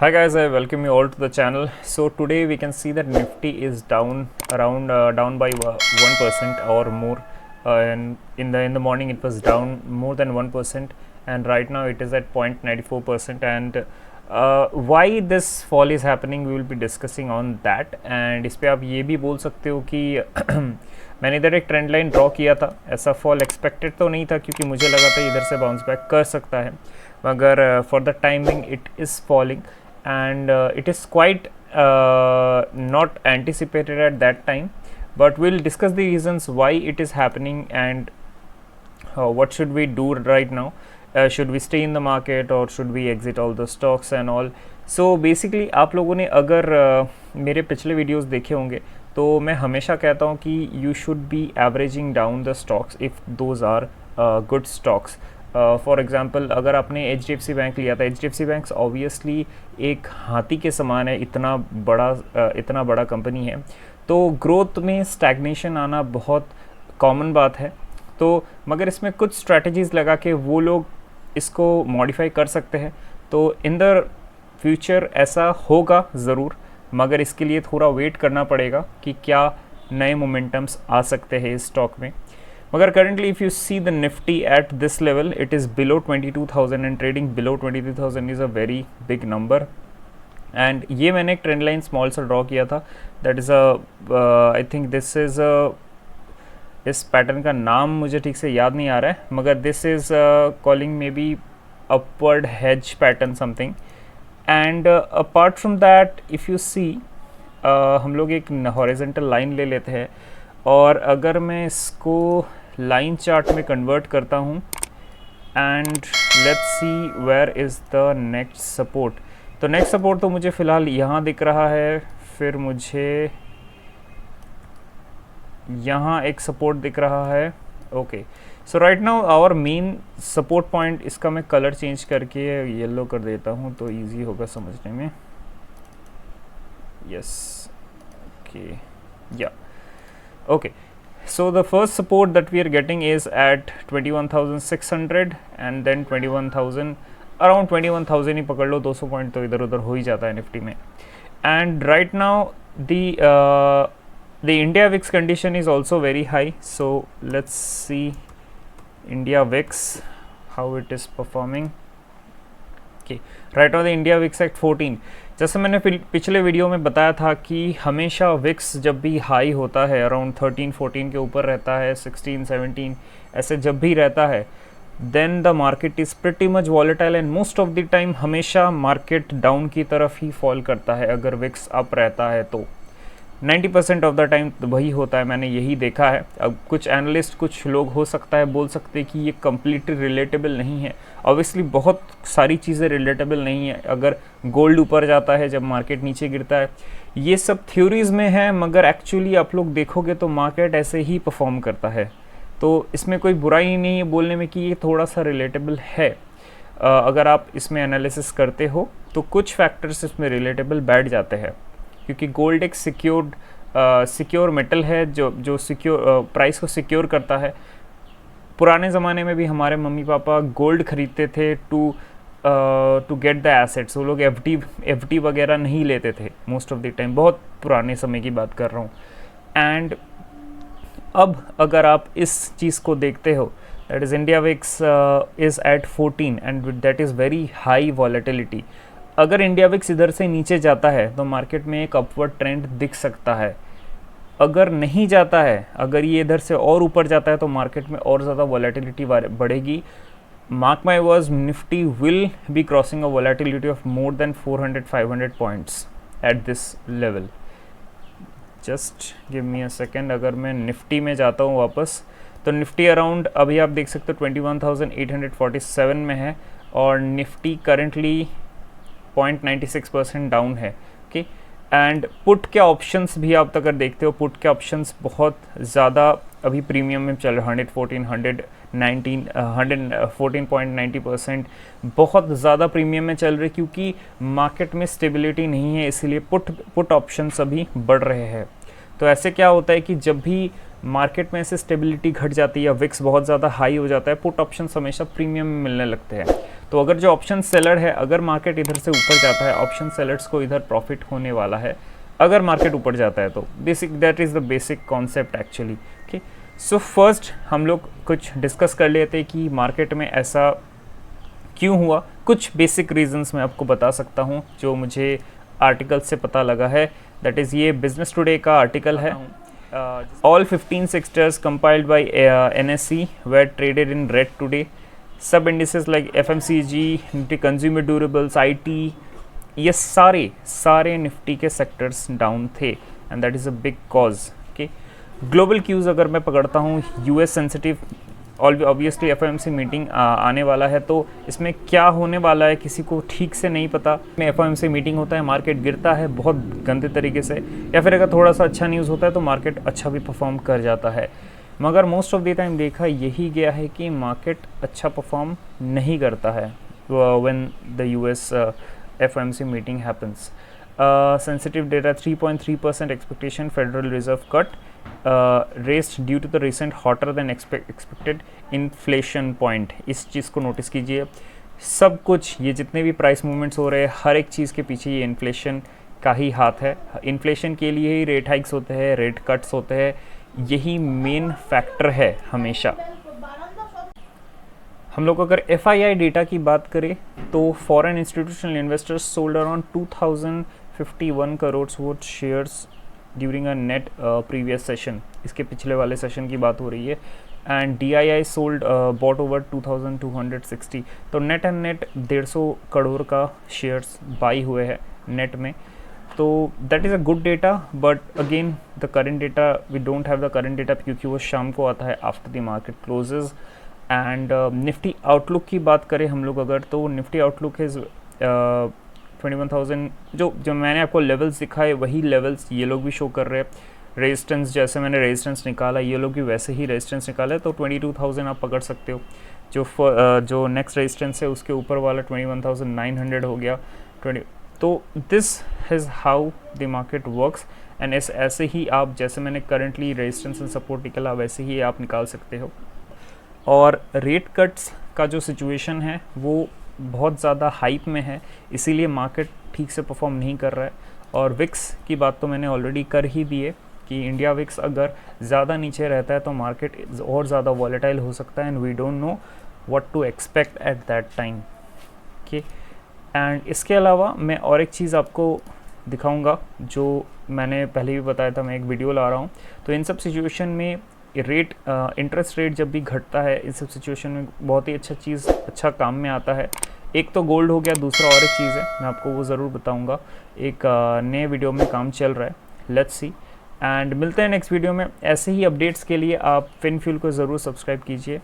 Hi guys, I welcome you all to the channel. So today we can see that Nifty is down around down by 1% or more. And in the morning it was down more than 1%, and right now it is at 0.94%. And why this fall is happening, we will be discussing on that. And इस पे आप ये भी बोल सकते हो कि मैंने इधर एक ट्रेंड लाइन ड्रॉ किया था. ऐसा फॉल एक्सपेक्टेड तो नहीं था क्योंकि मुझे लगा था इधर से बाउंस बैक कर सकता है, मगर for the timing it is falling and it is quite not anticipated at that time, but we'll discuss the reasons why it is happening and what should we do right now. Should we stay in the market or should we exit all the stocks and all. So basically आप लोगों ने अगर मेरे पिछले videos देखे होंगे तो मैं हमेशा कहता हूँ कि you should be averaging down the stocks if those are good stocks. For example अगर आपने HDFC बैंक लिया था, HDFC बैंक ऑब्वियसली एक हाथी के समान है, इतना बड़ा कंपनी है, तो ग्रोथ में स्टैग्नेशन आना बहुत कॉमन बात है. तो मगर इसमें कुछ स्ट्रैटेजीज़ लगा के वो लोग इसको मॉडिफाई कर सकते हैं. तो इन द फ्यूचर ऐसा होगा ज़रूर, मगर इसके लिए थोड़ा वेट करना पड़ेगा कि क्या नए मोमेंटम्स आ सकते हैं इस स्टॉक में. मगर currently if you see the Nifty at this level, it is below 22,000 and trading below 22,000 is a very big number. And ये मैंने एक ट्रेंड लाइन स्मॉल सा ड्रॉ किया था. That is I think this is इस pattern का नाम मुझे ठीक से याद नहीं आ रहा है, मगर this is calling may be upward hedge pattern something. And apart from that if you see हम लोग एक हॉरिजॉन्टल लाइन ले लेते हैं, और अगर मैं इसको लाइन चार्ट में कन्वर्ट करता हूँ and let's see where is the next support. तो नेक्स्ट सपोर्ट तो मुझे फ़िलहाल यहाँ दिख रहा है, फिर मुझे यहाँ एक सपोर्ट दिख रहा है. Okay, so right now our main support point, इसका मैं कलर चेंज करके येलो कर देता हूँ तो इजी होगा समझने में. यस, ओके, या okay, so the first support that we are getting is at 21,600 and then 21,000, around 21,000 ही पकड़ लो, 200 पॉइंट तो इधर उधर हो ही जाता है निफ्टी में. and right now the India VIX condition is also very high, so let's see India VIX how it is performing. okay, right now the India VIX at 14. जैसे मैंने पिछले वीडियो में बताया था कि हमेशा विक्स जब भी हाई होता है अराउंड 13-14 के ऊपर रहता है, 16-17 ऐसे जब भी रहता है, then the market is pretty much volatile and most of the time हमेशा मार्केट डाउन की तरफ ही फॉल करता है. अगर विक्स अप रहता है तो 90% ऑफ द टाइम वही होता है, मैंने यही देखा है. अब कुछ एनालिस्ट, कुछ लोग हो सकता है बोल सकते हैं कि ये कम्प्लीटली रिलेटेबल नहीं है. ऑब्वियसली बहुत सारी चीज़ें रिलेटेबल नहीं है. अगर गोल्ड ऊपर जाता है जब मार्केट नीचे गिरता है, ये सब थ्योरीज़ में है, मगर एक्चुअली आप लोग देखोगे तो मार्केट ऐसे ही परफॉर्म करता है. तो इसमें कोई बुराई नहीं है बोलने में कि ये थोड़ा सा रिलेटेबल है. अगर आप इसमें एनालिसिस करते हो तो कुछ फैक्टर्स इसमें रिलेटेबल बैठ जाते हैं, क्योंकि गोल्ड एक सिक्योर मेटल है जो सिक्योर प्राइस को सिक्योर करता है. पुराने ज़माने में भी हमारे मम्मी पापा गोल्ड खरीदते थे टू गेट द एसेट्स. वो लोग एफडी वगैरह नहीं लेते थे मोस्ट ऑफ द टाइम, बहुत पुराने समय की बात कर रहा हूँ. एंड अब अगर आप इस चीज़ को देखते हो, that is India VIX is at 14 and that is very high volatility. अगर इंडिया विक्स इधर से नीचे जाता है तो मार्केट में एक अपवर्ड ट्रेंड दिख सकता है. अगर नहीं जाता है, अगर ये इधर से और ऊपर जाता है तो मार्केट में और ज़्यादा वॉलेटिलिटी बढ़ेगी. Mark my words, Nifty will be crossing a volatility of more than 400-500 points at this level. Just give me a second. अगर मैं निफ्टी में जाता हूँ वापस, तो निफ्टी अराउंड अभी आप देख सकते हो 21,847 में है, और निफ्टी करेंटली 0.96% डाउन है. ओके, एंड पुट के ऑप्शंस भी आप अगर देखते हो, पुट के ऑप्शंस बहुत ज़्यादा अभी प्रीमियम में चल रहे हैं. 114.90% बहुत ज़्यादा प्रीमियम में चल रहे, क्योंकि मार्केट में स्टेबिलिटी नहीं है, इसीलिए पुट ऑप्शंस अभी बढ़ रहे हैं. तो ऐसे क्या होता है कि जब भी मार्केट में ऐसे स्टेबिलिटी घट जाती है या विक्स बहुत ज़्यादा हाई हो जाता है, पुट ऑप्शंस हमेशा प्रीमियम में मिलने लगते हैं. तो अगर जो ऑप्शन सेलर है, अगर मार्केट इधर से ऊपर जाता है, ऑप्शन सेलर्स को इधर प्रॉफिट होने वाला है अगर मार्केट ऊपर जाता है तो। That is the basic concept actually. Okay, so first हम लोग कुछ डिस्कस कर लेते हैं कि मार्केट में ऐसा क्यों हुआ। कुछ बेसिक रीजंस मैं आपको बता सकता हूँ जो मुझे आर्टिकल से पता लगा है। दैट इज़ ये बिजनेस टुडे का आर्टिकल है। All 15 sectors compiled bye NSE were traded in red today. सब indices like FMCG, Nifty consumer durables, IT, ये सारे निफ्टी के सेक्टर्स डाउन थे and that is a big cause. Okay, global queues अगर मैं पकड़ता हूँ, US sensitive, obviously FOMC meeting आने वाला है, तो इसमें क्या होने वाला है किसी को ठीक से नहीं पता। में FOMC मीटिंग होता है, मार्केट गिरता है बहुत गंदे तरीके से, या फिर अगर थोड़ा सा अच्छा न्यूज़ होता है तो मार्केट अच्छा भी परफॉर्म कर जाता है। मगर मोस्ट ऑफ द टाइम देखा यही गया है कि मार्केट अच्छा परफॉर्म नहीं करता है when the US FOMC meeting happens. Sensitive data 3.3% expectation federal reserve cut raised due to the recent hotter than expected inflation point। इस चीज़ को नोटिस कीजिए। सब कुछ ये जितने भी प्राइस मूवमेंट्स हो रहे हैं, हर एक चीज़ के पीछे ये इन्फ्लेशन का ही हाथ है। इन्फ्लेशन के लिए ही रेट हाइक्स होते हैं, रेट कट्स होते हैं, यही मेन फैक्टर है हमेशा। हम लोग अगर FII डेटा की बात करें तो foreign institutional investors sold around 2051 crore worth shares during a net previous session. इसके पिछले वाले सेशन की बात हो रही है। And DII sold bought over 2260। तो नेट एंड नेट 150 करोड़ का शेयर्स बाई हुए हैं नेट में। तो that is a good data, but again the current data, we don't have the current data क्योंकि वो शाम को आता है after the market closes. And Nifty outlook की बात करें हम लोग अगर, तो निफ्टी आउटलुक इज़ 21,000। जो मैंने आपको लेवल्स दिखाए वही लेवल्स ये लोग भी शो कर रहे हैं। रेजिस्टेंस जैसे मैंने रेजिस्टेंस निकाला, ये लोग भी वैसे ही रेजिस्टेंस निकाला है, तो 22,000 आप पकड़ सकते हो। जो नेक्स्ट रेजिस्टेंस है उसके ऊपर वाला 21,900 हो गया 20। तो this is how the market works and ऐसे ही आप, जैसे मैंने करंटली रेजिस्टेंस एंड सपोर्ट निकाला, वैसे ही आप निकाल सकते हो। और रेट कट्स का जो सिचुएशन है वो बहुत ज़्यादा हाइप में है, इसीलिए मार्केट ठीक से परफॉर्म नहीं कर रहा है। और विक्स की बात तो मैंने ऑलरेडी कर ही दी है कि इंडिया विक्स अगर ज़्यादा नीचे रहता है तो मार्केट और ज़्यादा वॉलेटाइल हो सकता है and we don't know what to expect at that time. Okay, and इसके अलावा मैं और एक चीज़ आपको दिखाऊंगा जो मैंने पहले भी बताया था, मैं एक वीडियो ला रहा हूँ। तो इन सब सिचुएशन में रेट, इंटरेस्ट रेट जब भी घटता है, इस सब सिचुएशन में बहुत ही अच्छा काम में आता है। एक तो गोल्ड हो गया, दूसरा और एक चीज़ है, मैं आपको वो ज़रूर बताऊंगा। एक नए वीडियो में काम चल रहा है, लेट्स सी। एंड मिलते हैं नेक्स्ट वीडियो में। ऐसे ही अपडेट्स के लिए आप फिनफ्यूल को ज़रूर सब्सक्राइब कीजिए।